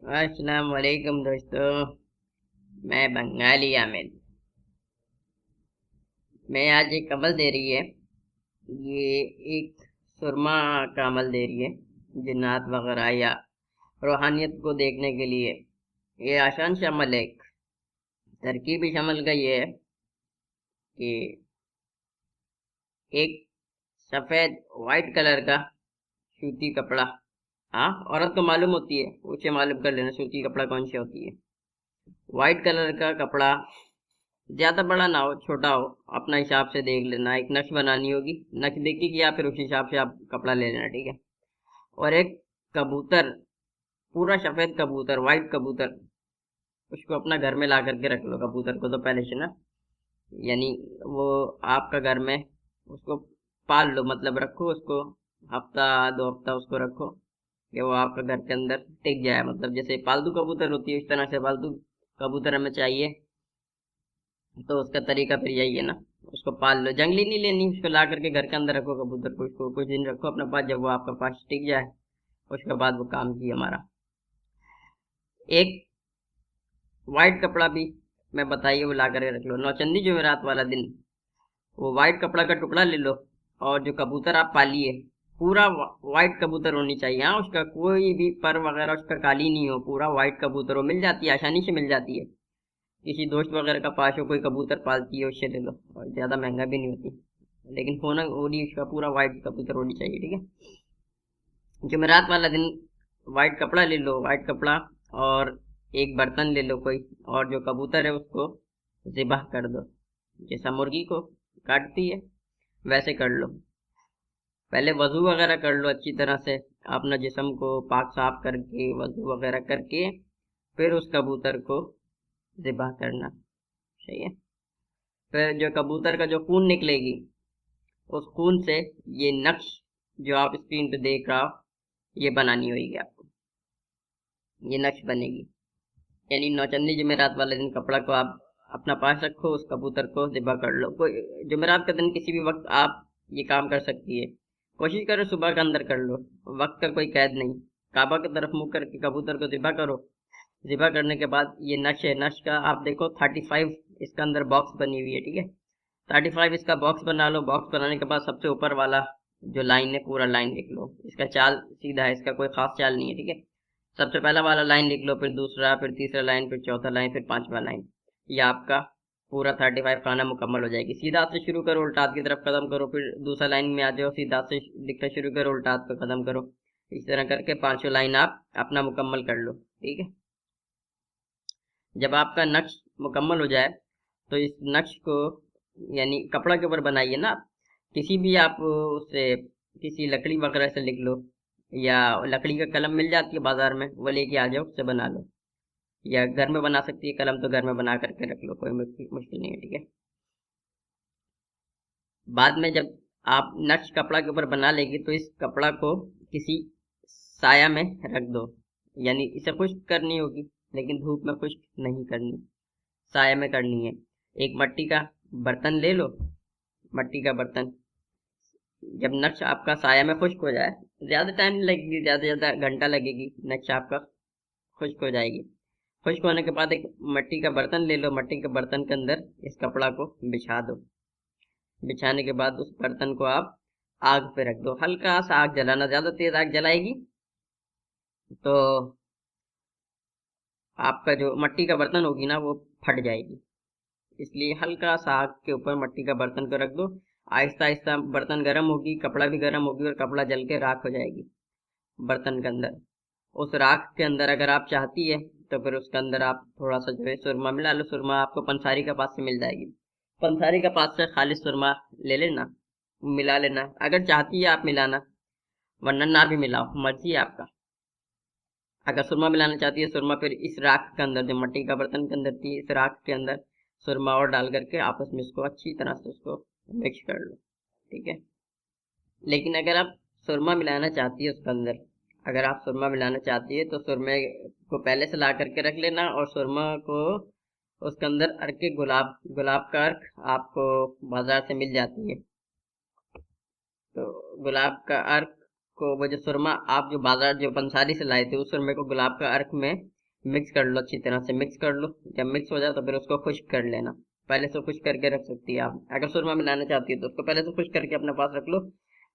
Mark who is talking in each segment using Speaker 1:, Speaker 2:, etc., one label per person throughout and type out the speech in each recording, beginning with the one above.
Speaker 1: अस्सलाम वालेकुम दोस्तों। मैं बंगाली आमिर। मैं आज एक अमल दे रही है। ये एक सुरमा का अमल दे रही है, जिन्नात वगैरह या रूहानियत को देखने के लिए। ये आसान सा अमल है। तरकीब इस अमल का ये है कि एक सफेद वाइट कलर का सूती कपड़ा। हाँ, औरत को मालूम होती है, उसे मालूम कर लेना सूती कपड़ा कौन सी होती है। वाइट कलर का कपड़ा, ज्यादा बड़ा ना हो, छोटा हो, अपना हिसाब से देख लेना। एक नक्श बनानी होगी, नक्श देखिए या फिर उस हिसाब से आप कपड़ा ले लेना, ठीक है। और एक कबूतर, पूरा सफेद कबूतर, वाइट कबूतर, उसको अपना घर में ला करके रख लो। कबूतर को तो पहले से ना, यानी वो आपका घर में, उसको पाल लो, मतलब रखो उसको। हफ्ता 2 हफ्ता उसको रखो कि वो आपका घर के अंदर टिक जाए। मतलब जैसे पालतू कबूतर होती है, इस तरह से पालतू कबूतर हमें चाहिए। तो उसका तरीका फिर यही है ना, उसको पाल लो। जंगली नहीं लेनी, उसको ला करके घर के अंदर रखो कबूतर को, उसको कुछ दिन रखो अपने पास। जब वो आपका पास टिक जाए, उसके बाद वो काम की हमारा। एक वाइट कपड़ा भी मैं बताइए वो ला करके रख लो। नौचंदी जुमेरात वाला दिन वो वाइट कपड़ा का टुकड़ा ले लो, और जो कबूतर आप पालिए, पूरा वाइट कबूतर होनी चाहिए। हाँ, उसका कोई भी पर वगैरह उसका काली नहीं हो, पूरा वाइट कबूतर हो। मिल जाती है, आसानी से मिल जाती है। किसी दोस्त वगैरह का पास हो, कोई कबूतर पालती है, उससे ले लो। और ज्यादा महंगा भी नहीं होती, लेकिन होना होनी उसका पूरा वाइट कबूतर होनी चाहिए, ठीक है। जुमेरात वाला दिन वाइट कपड़ा ले लो, वाइट कपड़ा, और एक बर्तन ले लो कोई, और जो कबूतर है उसको ज़िबह कर दो। जैसा मुर्गी को काटती है वैसे कर लो। पहले वजू वगैरह कर लो अच्छी तरह से, अपना जिस्म को पाक साफ करके वजू वगैरह करके फिर उस कबूतर को ज़िबह करना। सही है। फिर जो कबूतर का जो खून निकलेगी, उस खून से ये नक्श जो आप स्क्रीन पे देख रहा हो, ये बनानी होगी आपको। ये नक्श बनेगी, यानी नौचंदी जुमेरात वाले दिन कपड़ा को आप अपना पास रखो, उस कबूतर को ज़िबा कर लो। कोई जुमेरात का दिन किसी भी वक्त आप ये काम कर सकती है। कोशिश करो सुबह के अंदर कर लो, वक्त का कोई कैद नहीं। काबा की तरफ मुंह करके कबूतर को ज़िबा करो। ज़िबा करने के बाद ये नक्श है, नक्श का आप देखो 35 इसका अंदर बॉक्स बनी हुई है, ठीक है। 35 इसका बॉक्स बना लो। बॉक्स बनाने के बाद सबसे ऊपर वाला जो लाइन है, पूरा लाइन लिख लो। इसका चाल सीधा है, इसका कोई खास चाल नहीं है, ठीक है। सबसे पहला वाला लाइन लिख लो, फिर दूसरा, फिर तीसरा लाइन, फिर चौथा लाइन, फिर पांचवा लाइन। ये आपका पूरा 35 खाना मुकम्मल हो जाएगी। सीधा हाथ से शुरू करो, उल्टा हाथ की तरफ कदम करो, फिर दूसरा लाइन में आ जाओ, सीधा हाथ से लिखना शुरू करो, उल्टा हाथ पे कदम करो। इस तरह करके पांचों लाइन आप अपना मुकम्मल कर लो, ठीक है। जब आपका नक्श मुकम्मल हो जाए, तो इस नक्श को, यानी कपड़ा के ऊपर बनाइए ना आप। किसी भी आप उससे, किसी लकड़ी वगैरह से लिख लो, या लकड़ी का कलम मिल जाती है बाजार में, वो लेके आ जाओ, उससे बना लो। या घर में बना सकती है कलम, तो घर में बना करके रख लो, कोई मुश्किल मुश्किल नहीं है, ठीक है। बाद में जब आप नक्श कपड़ा के ऊपर बना लेगी, तो इस कपड़ा को किसी साया में रख दो। यानी इसे खुश्क करनी होगी, लेकिन धूप में खुश्क नहीं करनी, साया में करनी है। एक मिट्टी का बर्तन ले लो, मिट्टी का बर्तन। जब नक्श आपका साया में खुश्क हो जाए, ज्यादा टाइम नहीं लगेगी, ज्यादा से ज्यादा घंटा लगेगी, नक्श आपका खुश्क हो जाएगी। खुश्क होने के बाद एक मिट्टी का बर्तन ले लो, मिट्टी के बर्तन के अंदर इस कपड़ा को बिछा दो। बिछाने के बाद उस बर्तन को आप आग पे रख दो। हल्का सा आग जलाना, ज्यादा तेज आग जलाएगी तो आपका जो मिट्टी का बर्तन होगी ना, वो फट जाएगी। इसलिए हल्का सा आग के ऊपर मिट्टी का बर्तन को रख दो। आहिस्ता आहिस्ता बर्तन गर्म होगी, कपड़ा भी गर्म होगी, और कपड़ा जल के राख हो जाएगी बर्तन के अंदर। उस राख के अंदर अगर आप चाहती है, तो फिर उसके अंदर आप थोड़ा सा जो है सुरमा मिला लो। सुरमा आपको पंसारी का पास से मिल जाएगी, पंसारी का पास से खालिश सुरमा ले लेना, मिला लेना। अगर चाहती है आप मिलाना, वरना ना भी मिलाओ, मर्जी है आपका। अगर सुरमा मिलाना चाहती है, सुरमा फिर इस राख के अंदर, जो मिट्टी का बर्तन के अंदर थी, इस राख के अंदर सुरमा और डाल करके आपस में इसको अच्छी तरह से उसको मिक्स कर लो, ठीक है। लेकिन अगर आप सुरमा मिलाना चाहती है उसके अंदर, अगर आप सुरमा मिलाना चाहती है, तो सुरमे को पहले से ला करके रख लेना, और सुरमा को उसके अंदर अर्क गुलाब, गुलाब का अर्क आपको बाजार से मिल जाती है, तो गुलाब का अर्क को वो जो सुरमा आप जो बाजार जो पंसारी से लाए थे उस सुरमे को गुलाब का अर्क में मिक्स कर लो, अच्छी तरह से मिक्स कर लो। जब मिक्स हो जाए तो फिर उसको खुश्क कर लेना। पहले से खुश्क करके रख सकती है आप, अगर सुरमा मिलाना चाहती है तो उसको पहले से खुश्क करके अपने पास रख लो,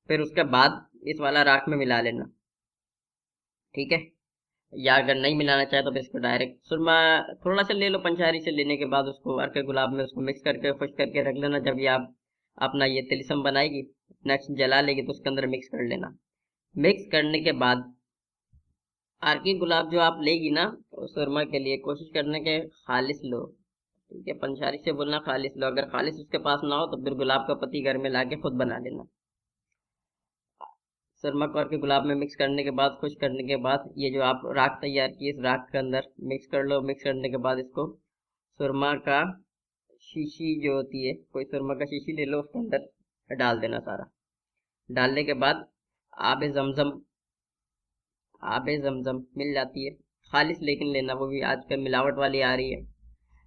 Speaker 1: फिर उसके बाद इस वाला राख में मिला लेना, ठीक है। या अगर नहीं मिलाना चाहे तो फिर इसको डायरेक्ट सुरमा थोड़ा सा ले लो, पंचारी से लेने के बाद उसको अर्क गुलाब में उसको मिक्स करके खुश्क करके रख लेना। जब ये आप अपना ये तिलिस्म बनाएगी, नेक्स्ट जला लेगी तो उसके अंदर मिक्स कर लेना। मिक्स करने के बाद अर्की गुलाब जो आप लेगी ना, उस सुरमा के लिए कोशिश करने के खालिस लो, ठीक है। पंसारी से बोलना खालिस लो, अगर खालिस उसके पास ना हो तो फिर गुलाब का पत्ती घर में लाके खुद बना लेना। सुरमा को अर्की गुलाब में मिक्स करने के बाद, खुश करने के बाद, ये जो आप राख तैयार की इस राख के अंदर मिक्स कर लो। मिक्स करने के बाद इसको सुरमा का शीशी जो होती है, कोई सुरमा का शीशी ले लो, उसके अंदर डाल देना सारा। डालने के बाद आबे जमजम, आबे जमजम मिल जाती है खालिस, लेकिन लेना वो भी आजकल मिलावट वाली आ रही है,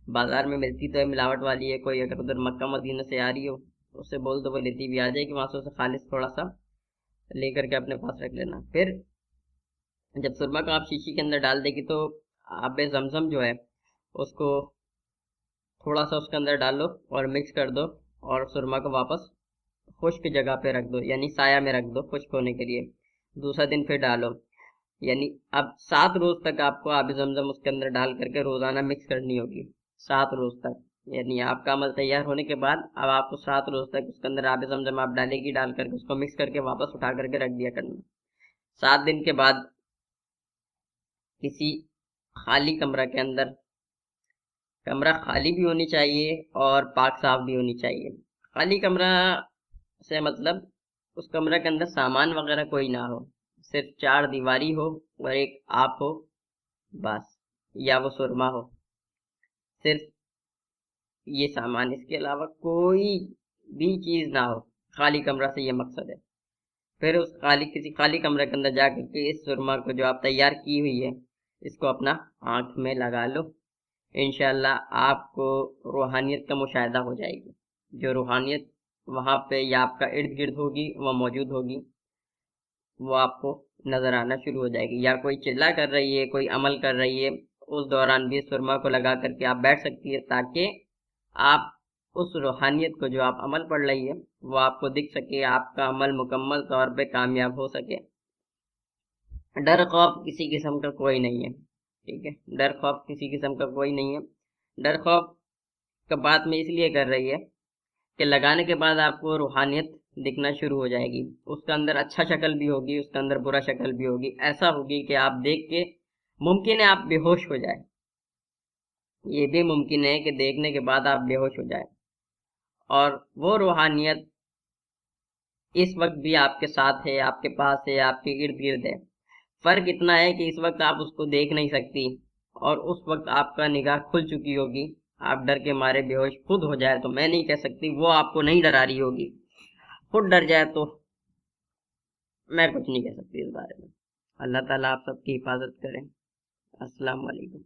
Speaker 1: बाजार में मिलती तो है मिलावट वाली है। कोई अगर उधर मक्का मदीना से आ रही हो उससे बोल दो, वो लेती भी आ जाएगी वहां से, उसे खालिस थोड़ा सा लेकर के अपने पास रख लेना। फिर जब सुरमा को आप शीशी के अंदर डाल देगी तो आबे जमजम जो है उसको थोड़ा सा उसके अंदर डालो और मिक्स कर दो, और सुरमा को वापस खुश्क जगह पे रख दो, यानी साया में रख दो खुश्क होने के लिए। दूसरा दिन फिर डालो, यानी अब 7 रोज तक आपको आबे जमजम उसके अंदर डाल करके रोजाना मिक्स करनी होगी, 7 रोज तक। यानी आपका अमल तैयार होने के बाद अब आपको 7 रोज तक उसके अंदर आबे जमजम आप डालेगी, डाल करके उसको मिक्स करके वापस उठा करके रख दिया करना। 7 दिन के बाद किसी खाली कमरा के अंदर, कमरा खाली भी होनी चाहिए और पाक साफ भी होनी चाहिए। खाली कमरा से मतलब उस कमरे के अंदर सामान वगैरह कोई ना हो, सिर्फ 4 दीवारी हो और एक आप हो बस, या वो सुरमा हो, सिर्फ ये सामान, इसके अलावा कोई भी चीज ना हो। खाली कमरा से ये मकसद है। फिर उस किसी खाली कमरे के अंदर जा करके इस सुरमा को जो आप तैयार की हुई है इसको अपना आंख में लगा लो। इंशाल्लाह आपको रूहानियत का मुशाहिदा हो जाएगी। जो रूहानियत वहां पे या आपका इर्द गिर्द होगी, वह मौजूद होगी, वो आपको नजर आना शुरू हो जाएगी। या कोई चिल्ला कर रही है, कोई अमल कर रही है, उस दौरान भी सुरमा को लगा करके आप बैठ सकती है, ताकि आप उस रूहानियत को जो आप अमल पढ़ रही है वो आपको दिख सके, आपका अमल मुकम्मल तौर पे कामयाब हो सके। डर खौफ किसी किस्म का कोई नहीं है, ठीक है। डर खौफ किसी किस्म का कोई नहीं है। डर खौफ का बात में इसलिए कर रही है कि लगाने के बाद आपको रूहानियत दिखना शुरू हो जाएगी। उसके अंदर अच्छा शक्ल भी होगी, उसके अंदर बुरा शक्ल भी होगी। ऐसा होगी कि आप देख के मुमकिन है आप बेहोश हो जाए, ये भी मुमकिन है कि देखने के बाद आप बेहोश हो जाए। और वो रूहानियत इस वक्त भी आपके साथ है, आपके पास है, आपके इर्द गिर्द है। फर्क इतना है कि इस वक्त आप उसको देख नहीं सकती और उस वक्त आपका निगाह खुल चुकी होगी। आप डर के मारे बेहोश खुद हो जाए तो मैं नहीं कह सकती, वो आपको नहीं डरा रही होगी। खुद डर जाए तो मैं कुछ नहीं कह सकती इस बारे में। अल्लाह ताला आप सबकी हिफाजत करें। अस्सलाम वालेकुम।